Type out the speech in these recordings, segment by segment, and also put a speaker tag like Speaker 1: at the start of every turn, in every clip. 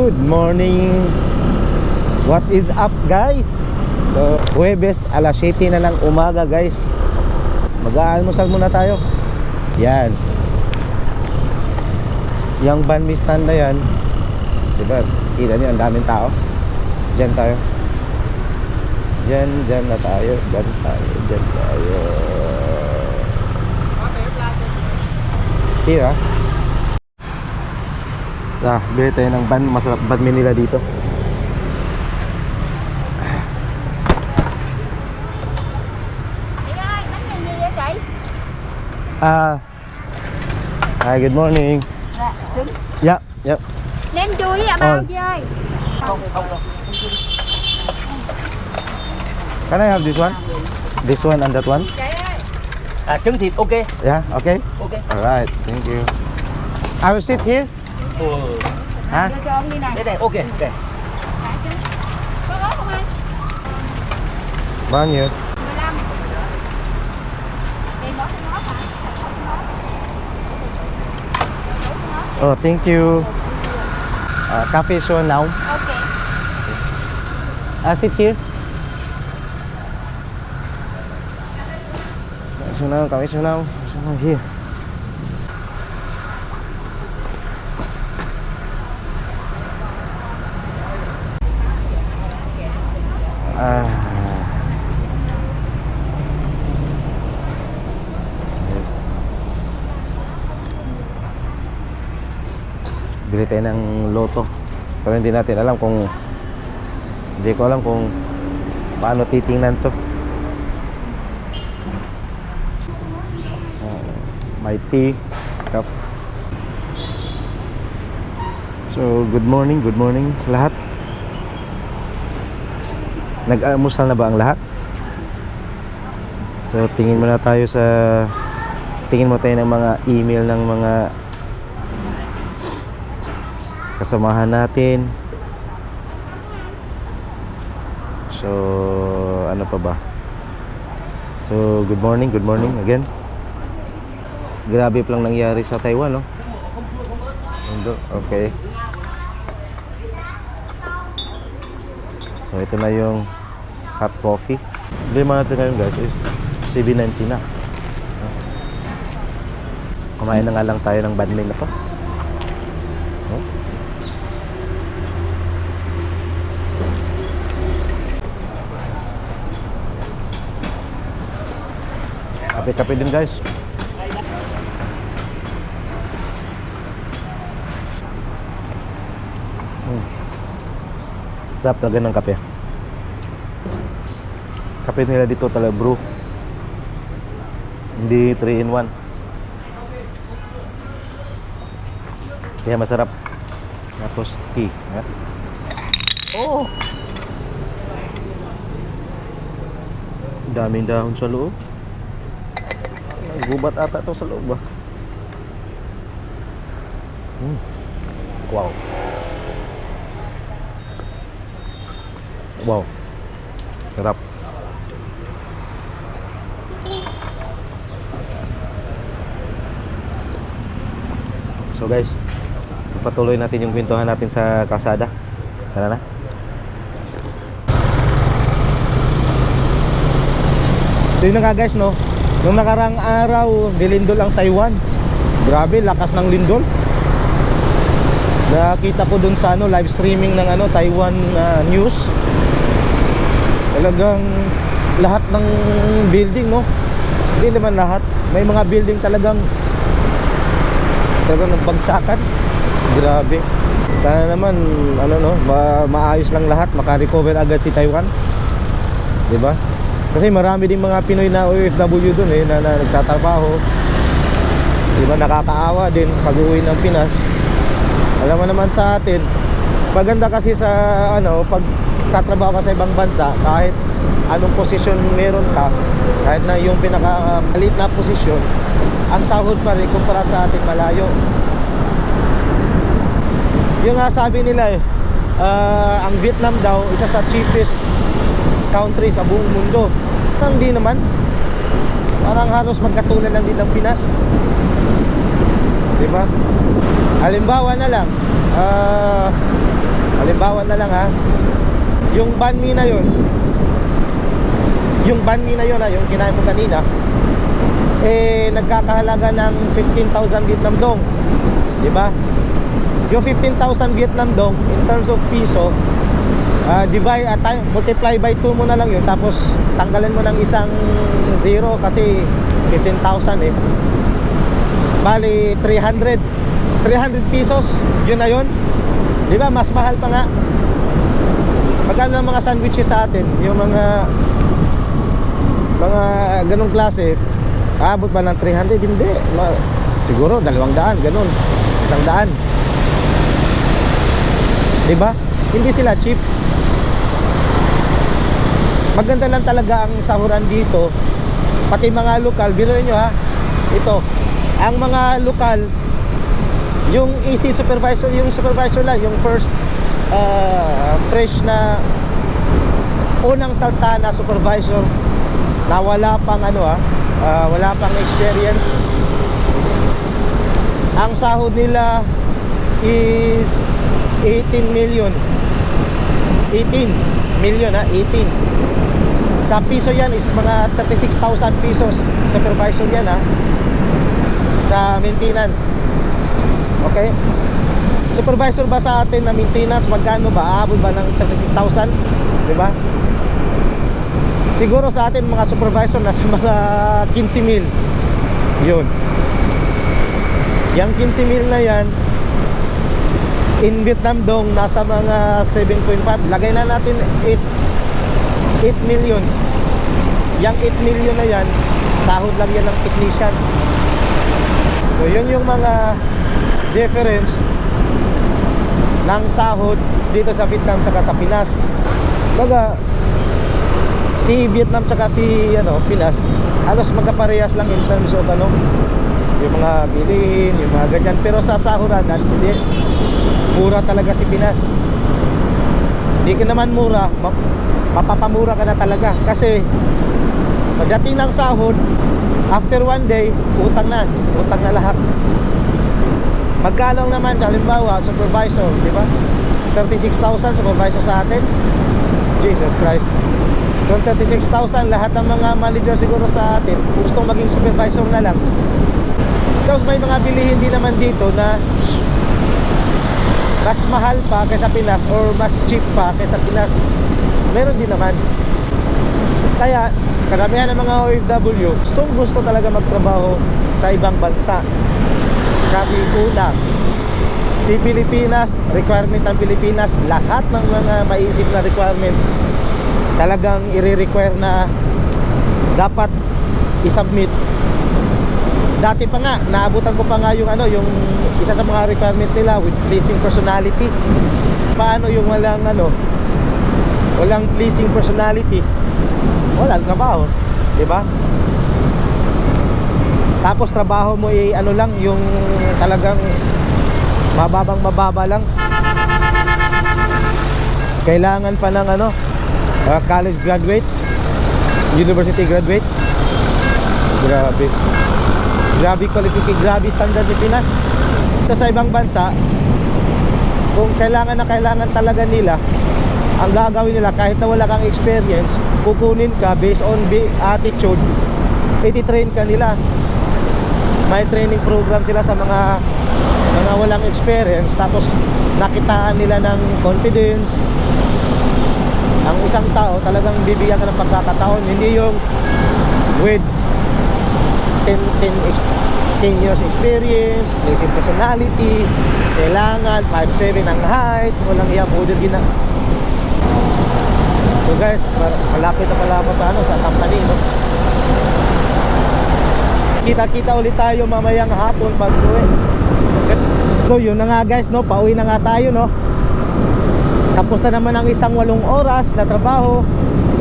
Speaker 1: Good morning. What is up guys? So, Huwebes alas 7 na ng umaga guys. Mag-aalmusal muna tayo. Yan. Yung van mi stand na yan, diba? Kita niyo ang daming tao. Diyan tayo. Diyan na tayo. Diyan tayo. Tira. Bili tayo ng ban. Masarap ban nila dito. Hi, good morning. Dạ, dạ.
Speaker 2: Nem chuối à bao chị ơi.
Speaker 1: Can I have this one? This one and that one?
Speaker 3: Trứng thịt ok.
Speaker 1: Yeah, okay.
Speaker 3: Ok.
Speaker 1: Alright, thank you. I will sit here. Hả?
Speaker 2: Cho ông đi này.
Speaker 3: Đây này, ok. Ok.
Speaker 2: Có ớt không anh?
Speaker 1: Bao nhiêu?
Speaker 2: 15. Đi bớt cái ớt hả?
Speaker 1: Oh, thank you. Cafe so now.
Speaker 2: Ok.
Speaker 1: Sit here. So now, kami so now. So now here. Bili tayo ng loto. Pero hindi natin alam kung, hindi ko alam kung paano titingnan to. My tea cup. So good morning sa lahat. Nag-almusal na ba ang lahat? So tingin muna tayo ng mga email ng mga kasamahan natin. So ano pa ba? So good morning again. Grabe pa lang nangyari sa Taiwan, no? Okay. So ito na yung hot coffee. Bili mga natin ngayon guys is 7.90 na. Kumain na nga lang tayo ng banh mi na to. Kape-kape din guys. Sarap talaga ng kape. Kape nila dito talaga brew. Hindi 3 in 1. Kaya masarap. Tapos tea. Oh! Daming dahon sa loob. Gubat ata to sa loob ba? Wow. Wow. Sarap. So guys, patuloy natin yung kwentuhan natin sa kalsada. Tara na. So yun na nga guys, no? Nung nakarang araw, nilindol ang Taiwan. Grabe, lakas ng lindol. Nakita ko dun sa live streaming ng Taiwan news. Talagang lahat ng building, no? Hindi naman lahat. May mga building talagang nagbagsakan. Grabe. Sana naman maayos lang lahat, maka-recover agad si Taiwan. 'Di ba? Kasi marami ding mga Pinoy na OFW doon na nagtatrabaho. 'Di ba, nakakaawa din pag-uwi ng Pinas. Alam mo naman sa atin, maganda kasi sa pag tatrabaho ka sa ibang bansa, kahit anong posisyon meron ka, kahit na yung pinaka-maliit na posisyon, ang sahod pa rin kumpara sa atin malayo. Yung nga sabi nila ang Vietnam daw isa sa cheapest country sa buong mundo. Hindi naman, parang halos magkatulad lang din ng Pinas, diba? Halimbawa na lang, halimbawa na lang ha, yung banh mi na yun, yung kinain mo kanina, nagkakahalaga ng 15,000 Vietnam dong, di ba? Yung 15,000 Vietnam dong in terms of piso, divide at multiply by 2 mo na lang yun, tapos tanggalin mo ng isang zero kasi 15,000 bali 300 pesos, yun na yun, di ba? Mas mahal pa nga. Magkano ang mga sandwiches sa atin, yung mga ganong klase, abot ba ng 300? Hindi, siguro 200, ganon, 100, di ba? Hindi sila cheap. Maganda lang talaga ang sahuran dito, pati mga lokal. Biruin nyo ha, ito ang mga lokal, yung easy supervisor, yung supervisor lang, yung first fresh na unang salta na supervisor na wala pang wala pang experience, ang sahod nila is 18 million 18 sa piso yan is mga 36,000 pesos supervisor yan sa maintenance. Okay, supervisor ba sa atin na maintenance, magkano ba? Aabot ba ng 36,000? Diba? Siguro sa atin mga supervisor nasa mga 15,000. Yun. Yung 15,000 na yan in Vietnam dong nasa mga 7.5. Lagay na natin 8 million. Yung 8 million na yan, sahod lang yan ng technician. So yun yung mga difference ng sahod dito sa Vietnam saka sa Pinas. Baga si Vietnam saka si Pinas halos magkaparehas lang in terms of yung mga bilihin, yung mga ganyan. Pero sa sahuran, hindi, mura talaga si Pinas. Hindi ka naman mura, mapapamura ka na talaga. Kasi pagdating ng sahod, after one day, utang na lahat. Magkano naman, halimbawa, supervisor, di ba? 36,000 supervisor sa atin. Jesus Christ. Kung 36,000, lahat ng mga manager siguro sa atin gustong maging supervisor na lang. Tapos may mga bilihin din naman dito na mas mahal pa kaysa Pinas or mas cheap pa kaysa Pinas. Meron din naman. Kaya karamihan ng mga OFW gusto talaga magtrabaho sa ibang bansa. Kasi una, si Pilipinas, requirement ng Pilipinas, lahat ng mga maisip na requirement talagang i-require na dapat i-submit. Dati pa nga, naabutan ko pa nga yung isa sa mga requirement nila with pleasing personality. Paano yung walang pleasing personality? Walang trabaho, di ba? Tapos trabaho mo lang yung talagang mababa lang. Kailangan pa ng college graduate, university graduate. Grabe qualification, grabe standard ni Pinas. Ito sa ibang bansa, kung kailangan talaga nila, ang gagawin nila kahit na wala kang experience, kukunin ka based on attitude, iti-train ka nila. May training program sila sa mga walang experience, tapos nakitaan nila ng confidence. Ang isang tao talagang bibigyan ka ng pagkakataon, hindi yung with 10 years experience, pleasing personality, kailangan 5'7" ang height, walang i-uploaded gina. So guys, malapit na pala ako sa company, no? Kita-kita ulit tayo mamayang hapon pag uwi. So yun na nga guys, no? Pauwi na nga tayo, no? Tapos na naman ang isang 8 oras na trabaho.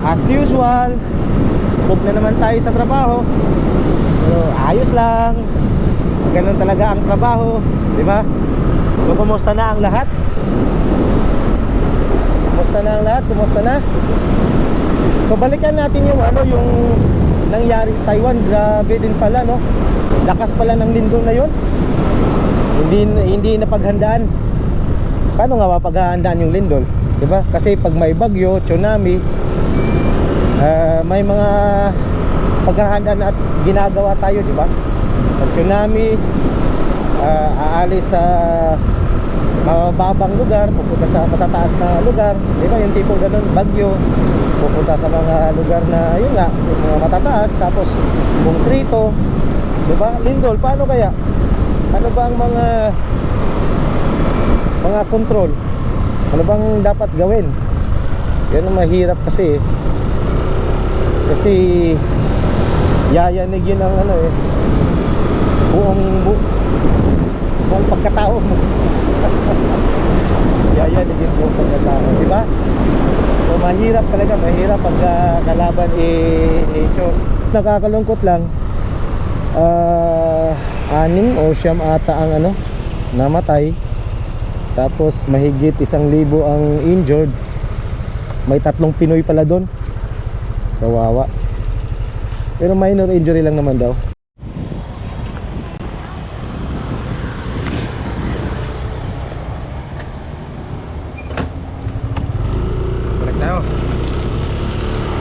Speaker 1: As usual, book na naman tayo sa trabaho. Pero ayos lang. Ganun talaga ang trabaho, di ba? So kumusta na ang lahat? Kumusta na? So balikan natin yung yung nangyari sa Taiwan. Grabe din pala, no? Lakas pala ng lindol na yun. Hindi napaghandaan. paano nga mapaghahandaan yung lindol, di ba? Kasi pag may bagyo, tsunami, may mga paghahandaan at ginagawa tayo, di ba? Pag tsunami, aalis sa mababang lugar, pupunta sa matataas na lugar, di ba? Yung tipo ganun, bagyo, pupunta sa mga lugar na yun nga, yung mga matataas, tapos konkrito, di ba? Lindol, paano kaya? Ano ba ang mga control? Ano bang dapat gawin? Yan ang mahirap kasi yayanig yun ang ano eh, buong pagkatao mo. Yayanig yun buong pagkatao, di ba? So mahirap talaga, mahirap pag kalaban nature. Nakakalungkot lang, 6 o 9 ata ang ano namatay, tapos mahigit 1,000 ang injured. May 3 Pinoy pala doon, kawawa, pero minor injury lang naman daw. Balik tayo.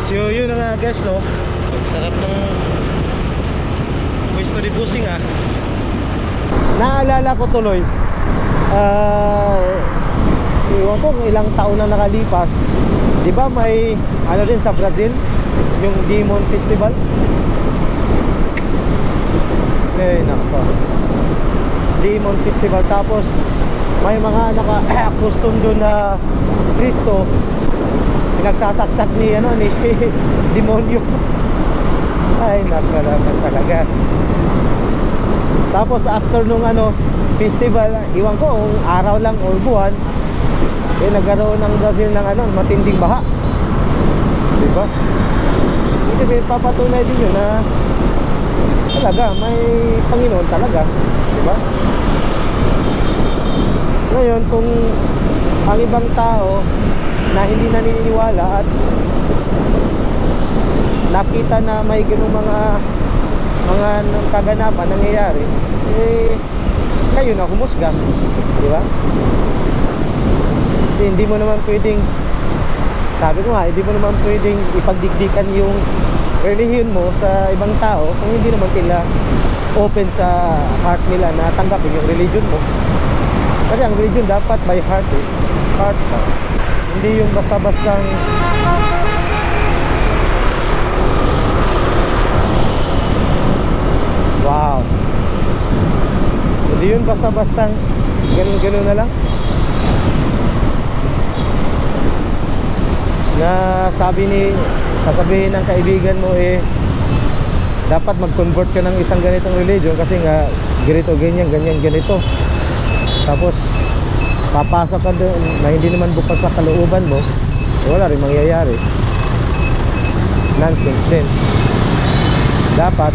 Speaker 1: So yun na nga guys, no, sarap ng pwesto di busing ah. Naalala ko tuloy, iwan ko kung ilang taon na nakalipas, di ba may ano din sa Brazil, yung Demon Festival. Nako, Demon Festival. Tapos may mga naka-custom doon na Kristo, pinagsasaksak ni demonyo. Ay nako naman talaga. Tapos after nung festival, iwan ko kung araw lang or buwan, nagkaroon ng Brazil ng matinding baha, diba? Kasi papatunay din yun na talaga may Panginoon talaga, diba? Ngayon kung ang ibang tao na hindi naniniwala at nakita na may ganung mga kaganapan nangyayari, kayo na humusga, diba? Hindi mo naman pwedeng, sabi ko nga, hindi mo naman pwedeng ipagdikdikan yung relihiyon mo sa ibang tao kung hindi naman nila open sa heart nila na tanggapin yung religion mo. Kasi ang religion dapat by heart heart pa. Hindi yung basta-bastang wow, hindi yun basta-bastang ganun-ganun na lang na sasabihin ng kaibigan mo dapat mag-convert ka ng isang ganitong religion kasi nga ganito, ganito. Tapos papasok ka doon na hindi naman bukas sa kalooban mo, wala rin mangyayari. Nonsense din. Dapat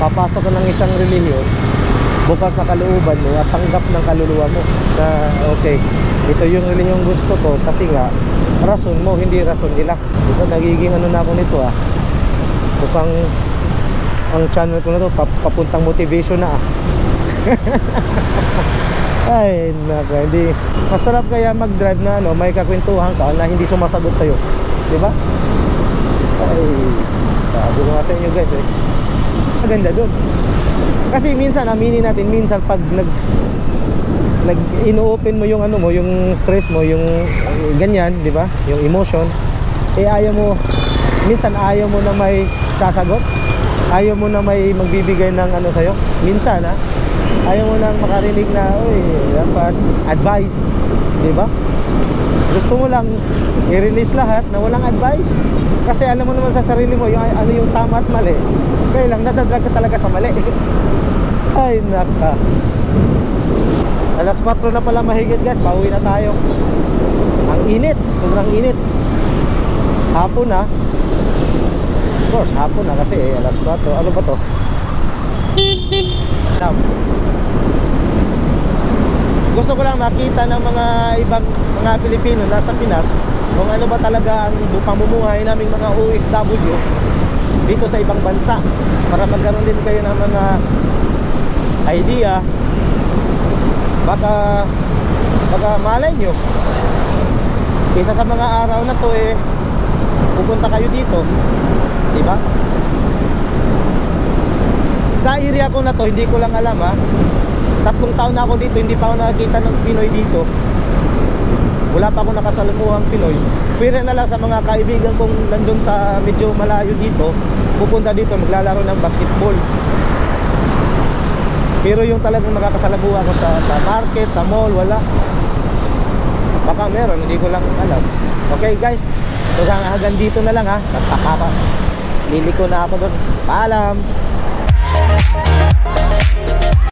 Speaker 1: papasok ka ng isang relihiyon bukas sa kalooban mo at tanggap ng kaluluwa mo na okay, ito yung relihiyong gusto ko kasi nga rason mo, hindi rason nila. Ito nagiging na ako nito mukhang ang channel ko na to papuntang motivation na ay nako, hindi masarap kaya mag-drive na may kakwentuhan ka na hindi sumasagot sa'yo, di ba? Ay, sabi ko nga sa inyo guys maganda doon kasi minsan aminin natin, minsan pag ino-open mo yung yung stress mo, yung ganyan, di ba? Yung emotion, ayaw mo, minsan ayaw mo na may sasagot, ayaw mo na may magbibigay ng sa'yo, minsan ayaw mo nang makarinig na dapat advice, di ba? Gusto mo lang i-release lahat na walang advice kasi alam mo naman sa sarili mo yung yung tama at mali, kaya lang nadadrag ka talaga sa mali. Ay naka, alas 4 na pala mahigit guys, pauwi na tayo. Ang init, sobrang init. Hapon na. Of course, hapon na kasi alas 4. Ano ba to? Gusto ko lang makita ng mga ibang mga Pilipino nasa Pinas kung ano ba talaga ang pamumuhay naming mga OFW dito sa ibang bansa, para magkaroon din kayo ng mga idea. Baka Baka malay nyo, isa sa mga araw na to eh, pupunta kayo dito, di ba? Sa area ko na to, hindi ko lang alam ha. 3 taon na ako dito, hindi pa ako nakakita ng Pinoy dito. Wala pa ako nakasalumuhang Pinoy. Pero na lang sa mga kaibigan kong nandun sa medyo malayo dito, pupunta dito, maglalaro ng basketball. Pero yung talagang nakakasalamuha ko sa market, sa mall, wala. Baka meron, hindi ko lang alam. Okay guys, so hanggang dito na lang ha. Liliko na ako doon. Paalam.